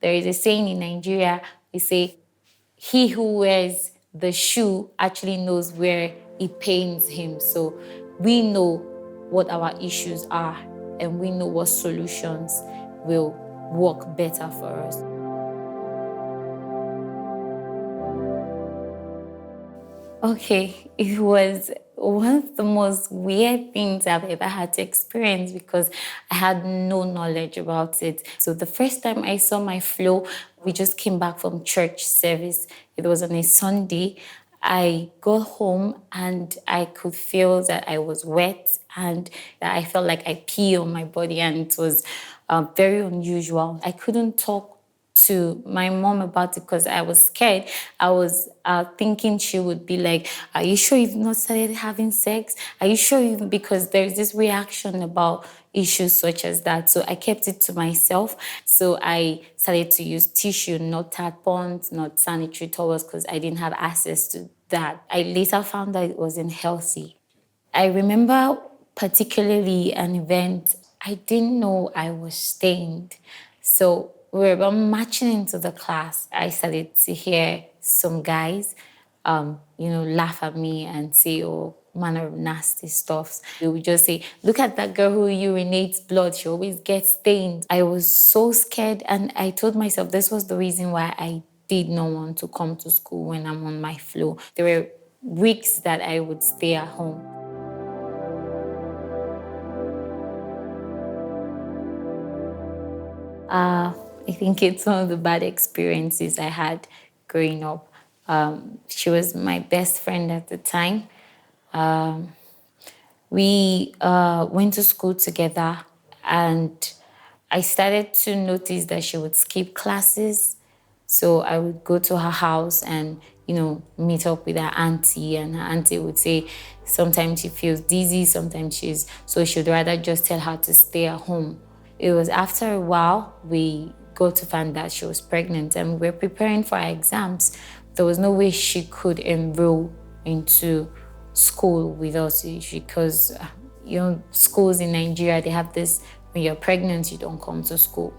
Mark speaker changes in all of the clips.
Speaker 1: There is a saying in Nigeria, we say, he who wears the shoe actually knows where it pains him. So we know what our issues are, and we know what solutions will work better for us. Okay, it was one of the most weird things I've ever had to experience because I had no knowledge about it. So the first time I saw my flow, we just came back from church service. It was on a Sunday. I got home and I could feel that I was wet and that I felt like I pee on my body, and it was very unusual. I couldn't talk to my mom about it because I was scared. I was thinking she would be like, are you sure you've not started having sex? Are you sure you've... Because there's this reaction about issues such as that. So I kept it to myself. So I started to use tissue, not tampons, not sanitary towels, because I didn't have access to that. I later found that it wasn't healthy. I remember particularly an event. I didn't know I was stained. So we were marching into the class. I started to hear some guys, laugh at me and say, oh, manner of nasty stuff. They would just say, look at that girl who urinates blood. She always gets stained. I was so scared, and I told myself this was the reason why I did not want to come to school when I'm on my flow. There were weeks that I would stay at home. I think it's one of the bad experiences I had growing up. She was my best friend at the time. We went to school together, and I started to notice that she would skip classes. So I would go to her house and, meet up with her auntie, and her auntie would say sometimes she feels dizzy, sometimes so she'd rather just tell her to stay at home. It was after a while we got to find that she was pregnant, and we were preparing for our exams. There was no way she could enroll into school with us because, schools in Nigeria, they have this, when you're pregnant, you don't come to school.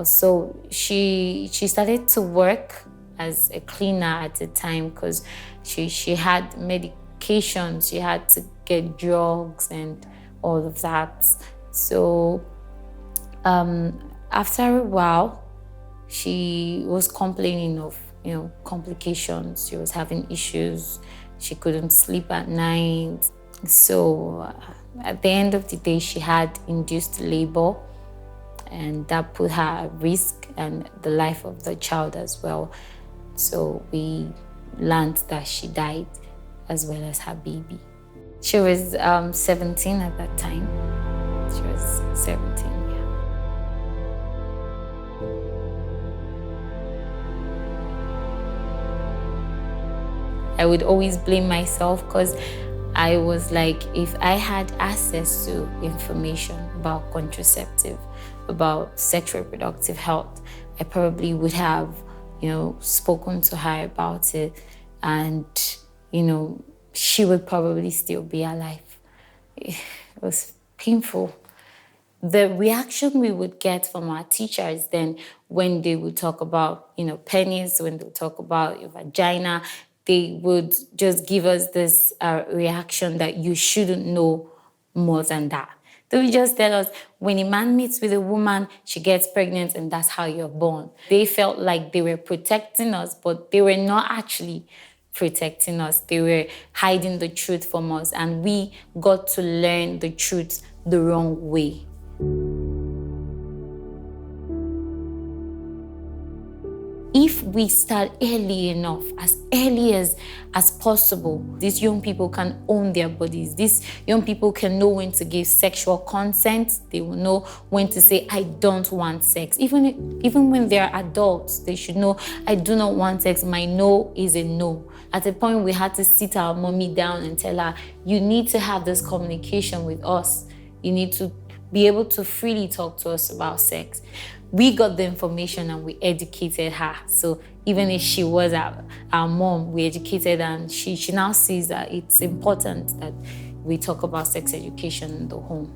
Speaker 1: So she started to work as a cleaner at the time because she had medications, she had to get drugs and all of that. So after a while, she was complaining of, complications. She was having issues. She couldn't sleep at night. So at the end of the day, she had induced labor, and that put her at risk and the life of the child as well. So we learned that she died as well as her baby. She was 17 at that time. She was 17. I would always blame myself because I was like, if I had access to information about contraceptive, about sexual reproductive health, I probably would have, spoken to her about it, and, she would probably still be alive. It was painful. The reaction we would get from our teachers then when they would talk about, penis, when they would talk about your vagina, they would just give us this reaction that you shouldn't know more than that. They would just tell us, when a man meets with a woman, she gets pregnant, and that's how you're born. They felt like they were protecting us, but they were not actually protecting us. They were hiding the truth from us, and we got to learn the truth the wrong way. If we start early enough, as early as possible, these young people can own their bodies. These young people can know when to give sexual consent. They will know when to say, I don't want sex. Even when they're adults, they should know, I do not want sex. My no is a no. At a point, we had to sit our mommy down and tell her, you need to have this communication with us. You need to be able to freely talk to us about sex. We got the information and we educated her. So even if she was our mom, we educated her, and she now sees that it's important that we talk about sex education in the home.